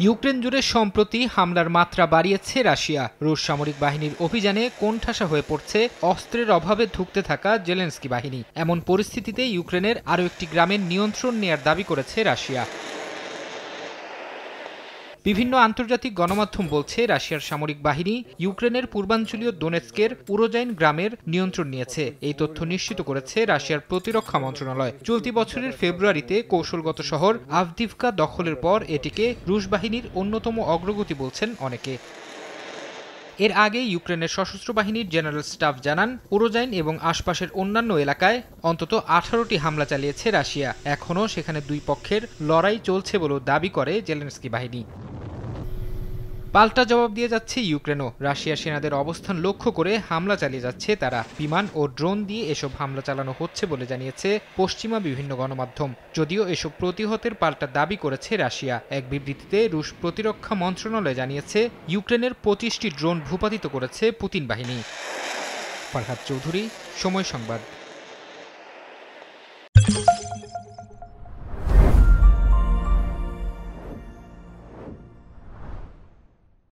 Ukraine জুড়ে সম্প্রতি হামলার মাত্রা বাড়িয়েছে রাশিয়া। রুশ সামরিক বাহিনীর অভিযানে কোণঠাসা হয়ে পড়ছে অস্ত্রের অভাবে ধুঁকতে থাকা জেলেনস্কি বাহিনী। এমন পরিস্থিতিতে ইউক্রেনের আরও একটি গ্রামের নিয়ন্ত্রণ নেয়ার দাবি করেছে রাশিয়া। বিভিন্ন আন্তর্জাতিক গণমাধ্যম বলছে রাশিয়ার সামরিক বাহিনী ইউক্রেনের পূর্বাঞ্চলীয় দোনেৎস্কের উরোজাইন গ্রামের নিয়ন্ত্রণ নিয়েছে। এই তথ্য নিশ্চিত করেছে রাশিয়ার প্রতিরক্ষা মন্ত্রণালয়। চলতি বছরের ফেব্রুয়ারিতে কৌশলগত শহর আভদিভকা দখলের পর এটিকে রুশ বাহিনীর অন্যতম অগ্রগতি বলছেন অনেকে। এর আগে ইউক্রেনের সশস্ত্র বাহিনীর জেনারেল স্টাফ জানান, উরোজাইন এবং আশপাশের অন্যান্য এলাকায় অন্তত 18টি হামলা চালিয়েছে রাশিয়া। এখনও সেখানে দুই পক্ষের লড়াই চলছে বলেও দাবি করে জেলেনস্কি বাহিনী। পাল্টা জবাব দিয়ে যাচ্ছে ইউক্রেনও। রাশিয়ার সেনাদের অবস্থান লক্ষ্য করে হামলা চালিয়ে যাচ্ছে তারা। বিমান ও ড্রোন দিয়ে এসব হামলা চালানো হচ্ছে বলে জানিয়েছে পশ্চিমা বিভিন্ন গণমাধ্যম। যদিও এসব প্রতিহতের পাল্টা দাবি করেছে রাশিয়া। এক বিবৃতিতে রুশ প্রতিরক্ষা মন্ত্রণালয় জানিয়েছে, ইউক্রেনের 25টি ড্রোন ভূপাতিত করেছে পুতিন বাহিনী। ফারহাদ চৌধুরী, সময় সংবাদ।